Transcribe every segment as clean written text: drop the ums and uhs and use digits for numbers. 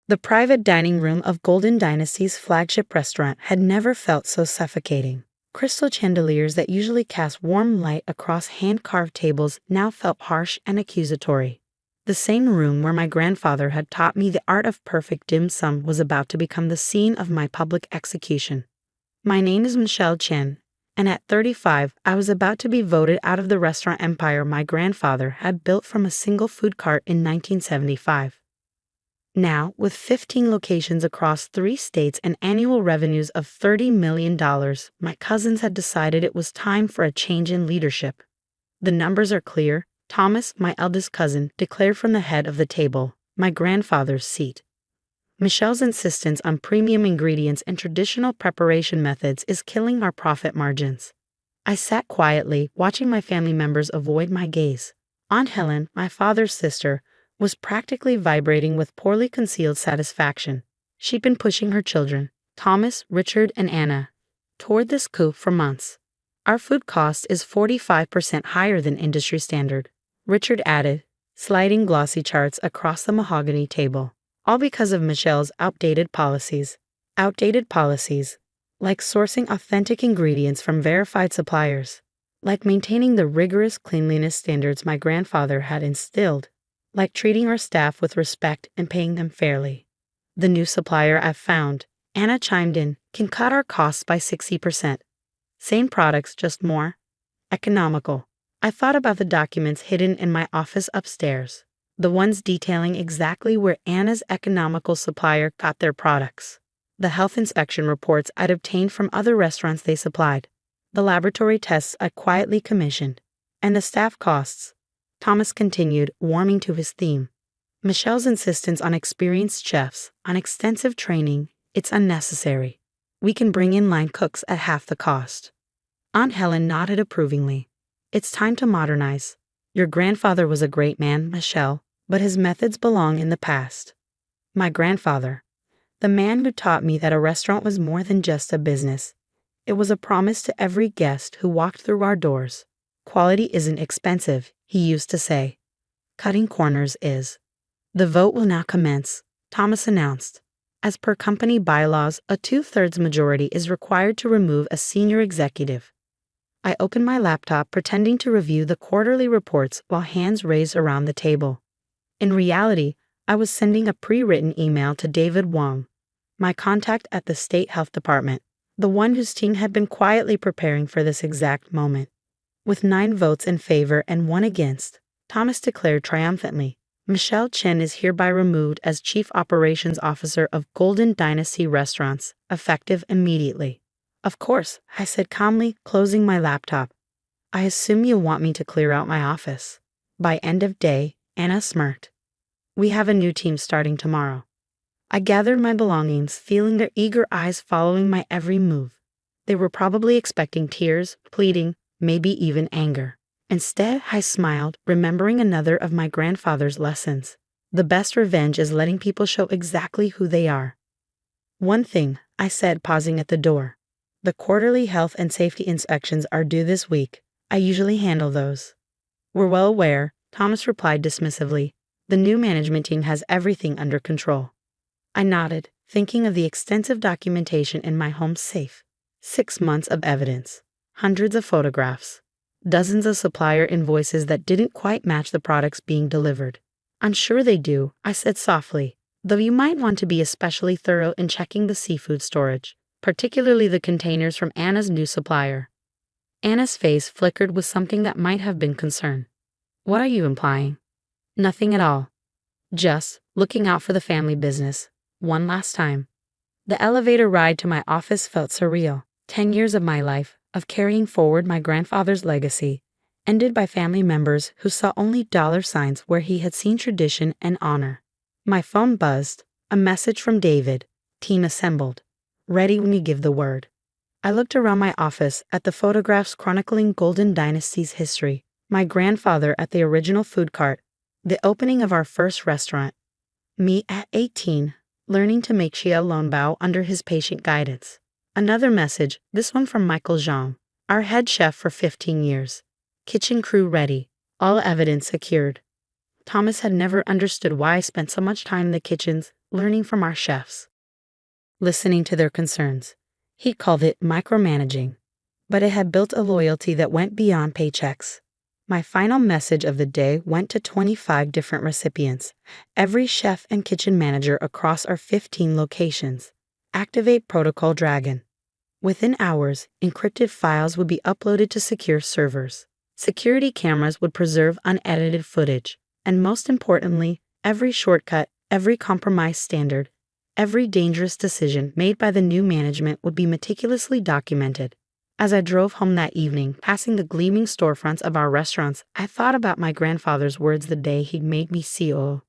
The private dining room of Golden Dynasty's flagship restaurant had never felt so suffocating. Crystal chandeliers that usually cast warm light across hand-carved tables now felt harsh and accusatory. The same room where my grandfather had taught me the art of perfect dim sum was about to become the scene of my public execution. My name is Michelle Chen, and at 35, I was about to be voted out of the restaurant empire my grandfather had built from a single food cart in 1975. Now, with 15 locations across 3 states and annual revenues of $30 million, my cousins had decided it was time for a change in leadership. The numbers are clear. Thomas, my eldest cousin, declared from the head of the table, my grandfather's seat. Michelle's insistence on premium ingredients and traditional preparation methods is killing our profit margins. I sat quietly, watching my family members avoid my gaze. Aunt Helen, my father's sister, was practically vibrating with poorly concealed satisfaction. She'd been pushing her children, Thomas, Richard, and Anna, toward this coup for months. Our food cost is 45% higher than industry standard, Richard added, sliding glossy charts across the mahogany table. All because of Michelle's outdated policies. Outdated policies, like sourcing authentic ingredients from verified suppliers, like maintaining the rigorous cleanliness standards my grandfather had instilled, like treating our staff with respect and paying them fairly. The new supplier I've found, Anna chimed in, can cut our costs by 60%. Same products, just more economical. I thought about the documents hidden in my office upstairs, the ones detailing exactly where Anna's economical supplier got their products, the health inspection reports I'd obtained from other restaurants they supplied, the laboratory tests I quietly commissioned, and the staff costs. Thomas continued, warming to his theme. Michelle's insistence on experienced chefs, on extensive training, it's unnecessary. We can bring in line cooks at half the cost. Aunt Helen nodded approvingly. It's time to modernize. Your grandfather was a great man, Michelle, but his methods belong in the past. My grandfather, the man who taught me that a restaurant was more than just a business. It was a promise to every guest who walked through our doors. Quality isn't expensive, he used to say. Cutting corners is. The vote will now commence, Thomas announced. As per company bylaws, a 2/3 majority is required to remove a senior executive. I opened my laptop pretending to review the quarterly reports while hands raised around the table. In reality, I was sending a pre-written email to David Wong, my contact at the State Health Department, the one whose team had been quietly preparing for this exact moment. With 9 votes in favor and 1 against, Thomas declared triumphantly, Michelle Chen is hereby removed as Chief Operations Officer of Golden Dynasty Restaurants, effective immediately. Of course, I said calmly, closing my laptop. I assume you want me to clear out my office. By end of day, Anna smirked. We have a new team starting tomorrow. I gathered my belongings, feeling their eager eyes following my every move. They were probably expecting tears, pleading, maybe even anger. Instead, I smiled, remembering another of my grandfather's lessons. The best revenge is letting people show exactly who they are. One thing, I said, pausing at the door. The quarterly health and safety inspections are due this week. I usually handle those. We're well aware, Thomas replied dismissively. The new management team has everything under control. I nodded, thinking of the extensive documentation in my home safe. 6 months of evidence, hundreds of photographs, dozens of supplier invoices that didn't quite match the products being delivered. I'm sure they do, I said softly, though you might want to be especially thorough in checking the seafood storage, particularly the containers from Anna's new supplier. Anna's face flickered with something that might have been concern. What are you implying? Nothing at all. Just looking out for the family business, one last time. The elevator ride to my office felt surreal. 10 years of my life, of carrying forward my grandfather's legacy, ended by family members who saw only dollar signs where he had seen tradition and honor. My phone buzzed, a message from David, team assembled, ready when you give the word. I looked around my office at the photographs chronicling Golden Dynasty's history, my grandfather at the original food cart, the opening of our first restaurant, me at 18, learning to make Xia Longbao under his patient guidance. Another message, this one from Michael Zhang, our head chef for 15 years. Kitchen crew ready, all evidence secured. Thomas had never understood why I spent so much time in the kitchens, learning from our chefs, listening to their concerns. He called it micromanaging, but it had built a loyalty that went beyond paychecks. My final message of the day went to 25 different recipients, every chef and kitchen manager across our 15 locations. Activate Protocol Dragon. Within hours, encrypted files would be uploaded to secure servers. Security cameras would preserve unedited footage. And most importantly, every shortcut, every compromise standard, every dangerous decision made by the new management would be meticulously documented. As I drove home that evening, passing the gleaming storefronts of our restaurants, I thought about my grandfather's words the day he made me COO.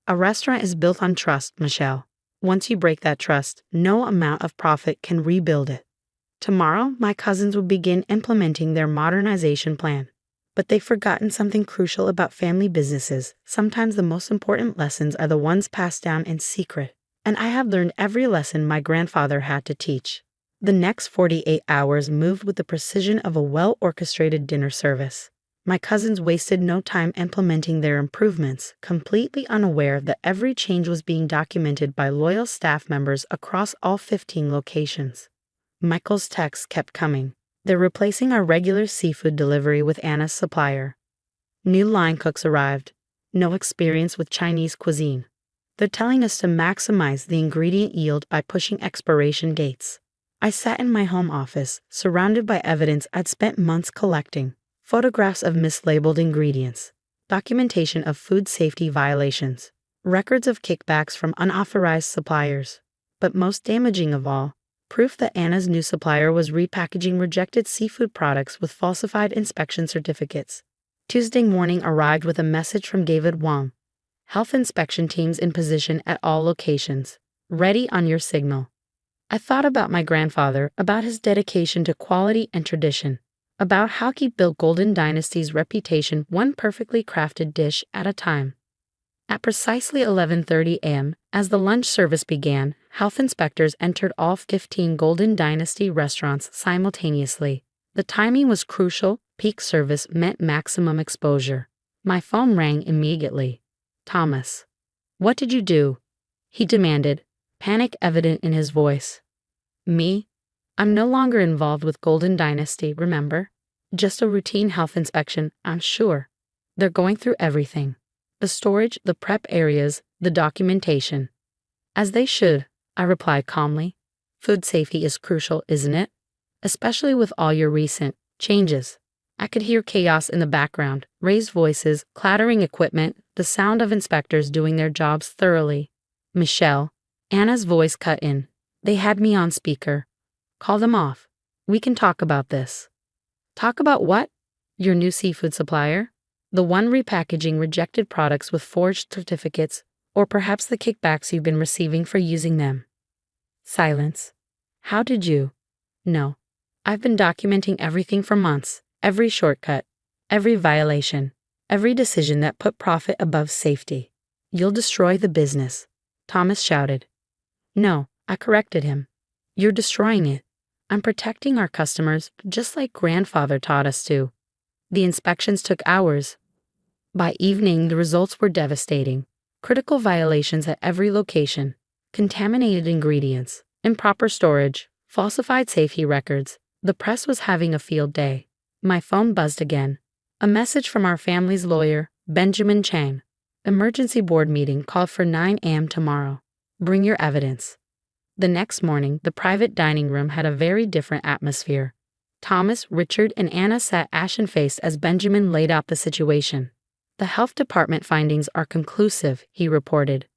A restaurant is built on trust, Michelle. Once you break that trust, no amount of profit can rebuild it. Tomorrow, my cousins would begin implementing their modernization plan. But they've forgotten something crucial about family businesses. Sometimes the most important lessons are the ones passed down in secret. And I have learned every lesson my grandfather had to teach. The next 48 hours moved with the precision of a well-orchestrated dinner service. My cousins wasted no time implementing their improvements, completely unaware that every change was being documented by loyal staff members across all 15 locations. Michael's texts kept coming. They're replacing our regular seafood delivery with Anna's supplier. New line cooks arrived. No experience with Chinese cuisine. They're telling us to maximize the ingredient yield by pushing expiration dates. I sat in my home office, surrounded by evidence I'd spent months collecting. Photographs of mislabeled ingredients, documentation of food safety violations, records of kickbacks from unauthorized suppliers. But most damaging of all, proof that Anna's new supplier was repackaging rejected seafood products with falsified inspection certificates. Tuesday morning arrived with a message from David Wong. Health inspection teams in position at all locations. Ready on your signal. I thought about my grandfather, about his dedication to quality and tradition, about how he built Golden Dynasty's reputation one perfectly crafted dish at a time. At precisely 11:30 a.m., as the lunch service began, health inspectors entered all 15 Golden Dynasty restaurants simultaneously. The timing was crucial. Peak service meant maximum exposure. My phone rang immediately. Thomas. What did you do? He demanded, panic evident in his voice. Me? I'm no longer involved with Golden Dynasty, remember? Just a routine health inspection, I'm sure. They're going through everything. The storage, the prep areas, the documentation. As they should, I replied calmly. Food safety is crucial, isn't it? Especially with all your recent changes. I could hear chaos in the background, raised voices, clattering equipment, the sound of inspectors doing their jobs thoroughly. Michelle. Anna's voice cut in. They had me on speaker. Call them off. We can talk about this. Talk about what? Your new seafood supplier? The one repackaging rejected products with forged certificates, or perhaps the kickbacks you've been receiving for using them. Silence. How did you? No. I've been documenting everything for months, every shortcut, every violation, every decision that put profit above safety. You'll destroy the business, Thomas shouted. No, I corrected him. You're destroying it. I'm protecting our customers just like grandfather taught us to. The inspections took hours. By evening, the results were devastating. Critical violations at every location, contaminated ingredients, improper storage, falsified safety records. The press was having a field day. My phone buzzed again. A message from our family's lawyer, Benjamin Chang. Emergency board meeting called for 9 a.m. tomorrow. Bring your evidence. The next morning, the private dining room had a very different atmosphere. Thomas, Richard, and Anna sat ashen-faced as Benjamin laid out the situation. The health department findings are conclusive, he reported.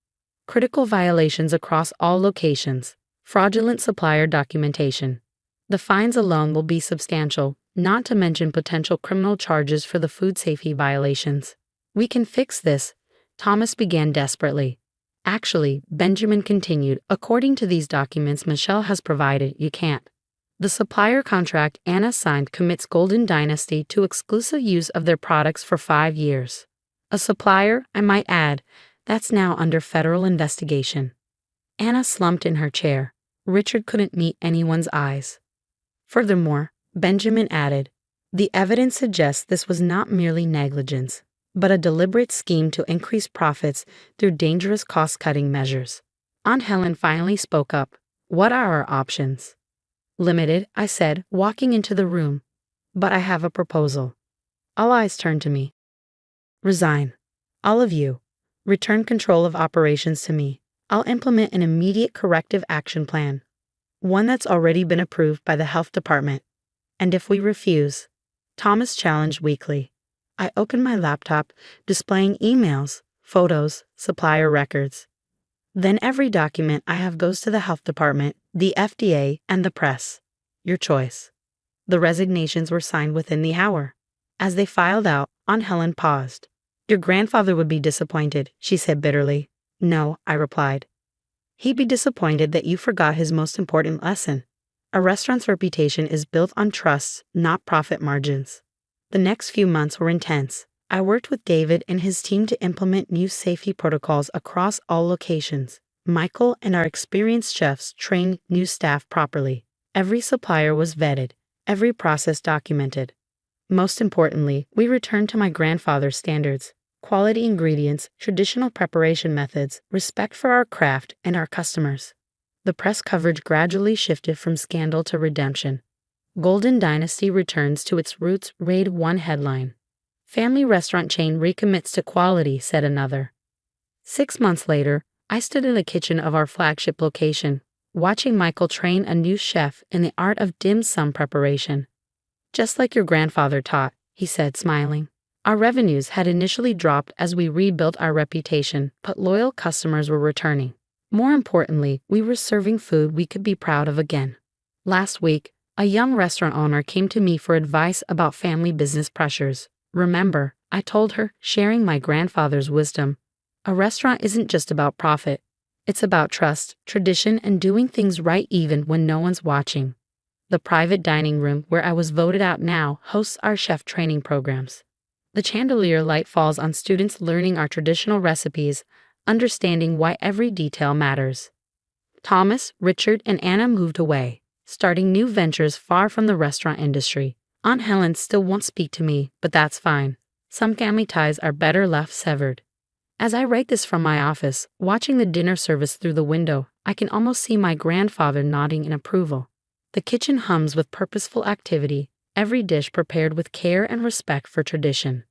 Critical violations across all locations. Fraudulent supplier documentation. The fines alone will be substantial, not to mention potential criminal charges for the food safety violations. We can fix this, Thomas began desperately. Actually, Benjamin continued, according to these documents Michelle has provided, you can't. The supplier contract Anna signed commits Golden Dynasty to exclusive use of their products for 5 years. A supplier, I might add, that's now under federal investigation. Anna slumped in her chair. Richard couldn't meet anyone's eyes. Furthermore, Benjamin added, the evidence suggests this was not merely negligence, but a deliberate scheme to increase profits through dangerous cost-cutting measures. Aunt Helen finally spoke up. What are our options? Limited, I said, walking into the room. But I have a proposal. All eyes turned to me. Resign. All of you. Return control of operations to me. I'll implement an immediate corrective action plan. One that's already been approved by the health department. And if we refuse, Thomas challenged weakly. I opened my laptop, displaying emails, photos, supplier records. Then every document I have goes to the health department, the FDA, and the press. Your choice. The resignations were signed within the hour. As they filed out, Aunt Helen paused. Your grandfather would be disappointed, she said bitterly. No, I replied. He'd be disappointed that you forgot his most important lesson. A restaurant's reputation is built on trust, not profit margins. The next few months were intense. I worked with David and his team to implement new safety protocols across all locations. Michael and our experienced chefs trained new staff properly. Every supplier was vetted, every process documented. Most importantly, we returned to my grandfather's standards: quality ingredients, traditional preparation methods, respect for our craft and our customers. The press coverage gradually shifted from scandal to redemption. Golden Dynasty returns to its roots, read one headline. Family restaurant chain recommits to quality, said another. 6 months later, I stood in the kitchen of our flagship location, watching Michael train a new chef in the art of dim sum preparation. Just like your grandfather taught, he said, smiling. Our revenues had initially dropped as we rebuilt our reputation, but loyal customers were returning. More importantly, we were serving food we could be proud of again. Last week, a young restaurant owner came to me for advice about family business pressures. Remember, I told her, sharing my grandfather's wisdom. A restaurant isn't just about profit. It's about trust, tradition, and doing things right even when no one's watching. The private dining room, where I was voted out now, hosts our chef training programs. The chandelier light falls on students learning our traditional recipes, understanding why every detail matters. Thomas, Richard, and Anna moved away, starting new ventures far from the restaurant industry. Aunt Helen still won't speak to me, but that's fine. Some family ties are better left severed. As I write this from my office, watching the dinner service through the window, I can almost see my grandfather nodding in approval. The kitchen hums with purposeful activity, every dish prepared with care and respect for tradition.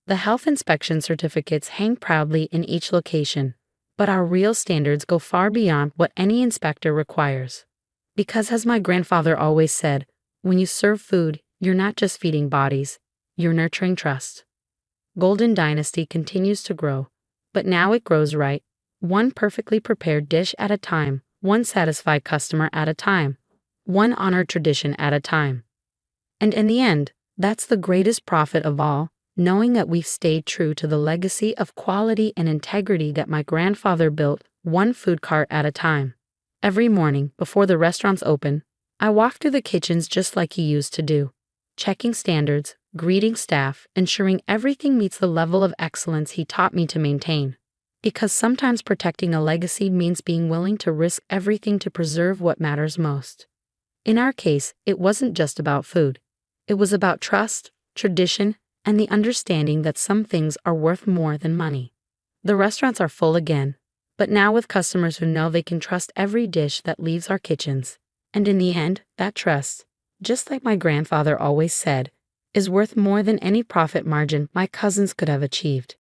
The health inspection certificates hang proudly in each location, but our real standards go far beyond what any inspector requires. Because as my grandfather always said, when you serve food, you're not just feeding bodies, you're nurturing trust. Golden Dynasty continues to grow, but now it grows right, one perfectly prepared dish at a time, one satisfied customer at a time, one honored tradition at a time. And in the end, that's the greatest profit of all, knowing that we've stayed true to the legacy of quality and integrity that my grandfather built, one food cart at a time. Every morning, before the restaurants open, I walk through the kitchens just like he used to do, checking standards, greeting staff, ensuring everything meets the level of excellence he taught me to maintain. Because sometimes protecting a legacy means being willing to risk everything to preserve what matters most. In our case, it wasn't just about food. It was about trust, tradition, and the understanding that some things are worth more than money. The restaurants are full again, but now with customers who know they can trust every dish that leaves our kitchens. And in the end, that trust, just like my grandfather always said, is worth more than any profit margin my cousins could have achieved.